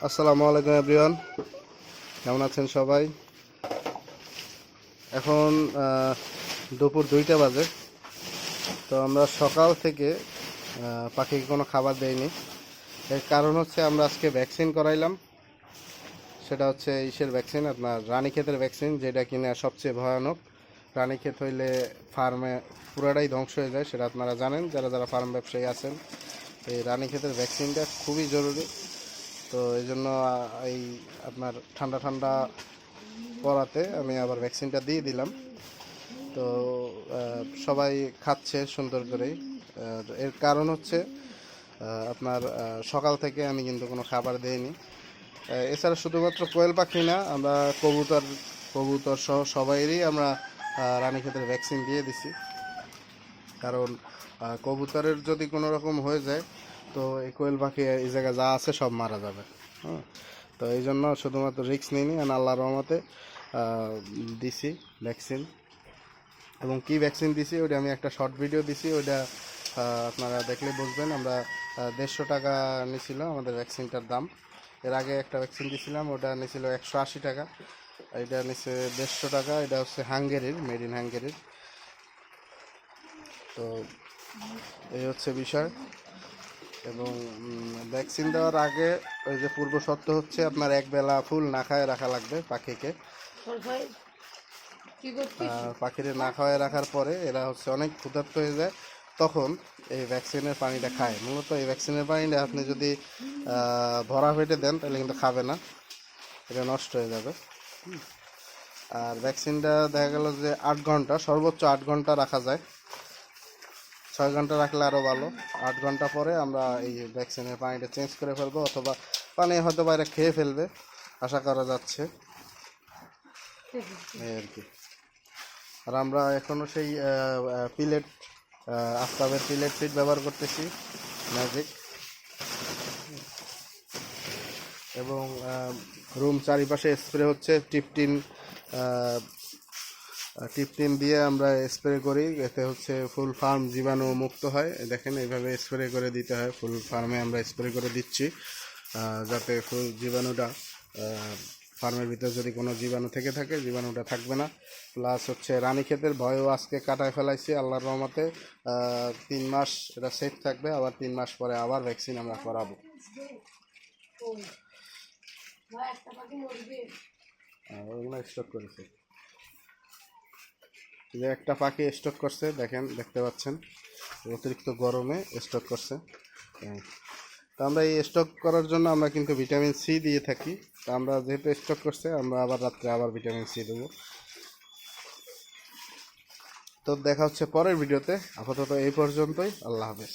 আসসালামু আলাইকুম এভরিওয়ান, কেমন আছেন সবাই? এখন দুপুর 2টা বাজে। তো আমরা সকাল থেকে পাখিকে কোনো খাবার দেইনি। এর কারণ হচ্ছে আমরা আজকে ভ্যাকসিন করাইলাম। সেটা হচ্ছে ইসের ভ্যাকসিন, আপনার রানীক্ষেতের ভ্যাকসিন, যেটা কিনা সবচেয়ে ভয়ানক। রানীক্ষেত হইলে ফার্মে পুরাটাই ধ্বংস হয়ে যায়, সেটা আপনারা জানেন যারা যারা ফার্ম ব্যবসায়ী আছেন। এই রানীক্ষেতের ভ্যাকসিনটা খুবই জরুরি। তো এই জন্য এই আপনার ঠান্ডা ঠান্ডা পড়াতে আমি আবার ভ্যাকসিনটা দিয়ে দিলাম। তো সবাই খাচ্ছে সুন্দর করেই। এর কারণ হচ্ছে আপনার সকাল থেকে আমি কিন্তু কোনো খাবার দেইনি। এছাড়া শুধুমাত্র কোয়েল পাখি না, আমরা কবুতর সহ সবাইয়েরই আমরা রানীক্ষেতের ভ্যাকসিন দিয়ে দিছি। কারণ কবুতরের যদি কোনো রকম হয়ে যায় তো এই কোয়েল পাখি এই জায়গায় যা আছে সব মারা যাবে। হ্যাঁ, তো এই জন্য শুধুমাত্র রিস্ক নিইনি, আর আল্লাহর রহমতে দিছি ভ্যাকসিন। এবং কি ভ্যাকসিন দিছি ওটা আমি একটা শর্ট ভিডিও দিছি, ওইটা আপনারা দেখলে বুঝবেন। আমরা 150 টাকা নিয়েছিল আমাদের ভ্যাকসিনটার দাম। এর আগে একটা ভ্যাকসিন দিয়েছিলাম, ওটা নিয়েছিল 180 টাকা। এটা নিচ্ছে 150 টাকা। এটা হচ্ছে হাঙ্গেরির, মেড ইন হাঙ্গেরির। তো এই হচ্ছে বিষয়। এবং ভ্যাকসিন দেওয়ার আগে ওই যে পূর্ব শর্ত হচ্ছে আপনার একবেলা ফুল না খায় রাখা লাগবে পাখিকে। পাখিরে না খাওয়ায় রাখার পরে এরা হচ্ছে অনেক ক্ষুধার্ত হয়ে যায়, তখন এই ভ্যাকসিনের পানিটা খায়। মূলত এই ভ্যাকসিনের পানিটা আপনি যদি ভরা পেটে দেন তাহলে কিন্তু খাবে না, এটা নষ্ট হয়ে যাবে। আর ভ্যাকসিনটা দেখা গেল যে 8 ঘন্টা, সর্বোচ্চ 8 ঘন্টা রাখা যায়। 6 ঘন্টা রাখলে আরও ভালো। 8 ঘন্টা পরে আমরা এই ভ্যাকসিনের পানিটা চেঞ্জ করে ফেলবো, অথবা পানি হয়তো বাইরে খেয়ে ফেলবে, আশা করা যাচ্ছে। এই আর কি। আর আমরা এখনও সেই পিলেট, আফতাবের পিলেট ফিড ব্যবহার করতেছি, ম্যাজিক। এবং রুম চারিপাশে স্প্রে হচ্ছে টিপটিন দিয়ে আমরা স্প্রে করি, এতে হচ্ছে ফুল ফার্ম জীবাণু মুক্ত হয়। দেখেন এইভাবে স্প্রে করে দিতে হয়, ফুল ফার্মে আমরা স্প্রে করে দিচ্ছি যাতে ফুল জীবাণুটা ফার্মের ভিতরে যদি কোনো জীবাণু থেকে থাকে জীবাণুটা থাকবে না। প্লাস হচ্ছে রানীক্ষেতের ভয়ও আজকে কাটায় ফেলাইছি আল্লাহর রহমতে। 3 মাস এটা সেফ থাকবে, আবার 3 মাস পরে আবার ভ্যাকসিন আমরা করাবো। ওগুলো স্টক করেছে, যে একটা পাখি স্টক করছে, দেখেন, দেখতে পাচ্ছেন, অতিরিক্ত গরমে স্টক করছে। তো আমরা এই স্টক করার জন্য আমরা কিন্তু ভিটামিন সি দিয়ে থাকি। তো আমরা যেহেতু স্টক করছে, আমরা আবার রাত্রে আবার ভিটামিন সি দেবো। তো দেখা হচ্ছে পরের ভিডিওতে। আপাতত এই পর্যন্তই, আল্লাহ হাফেজ।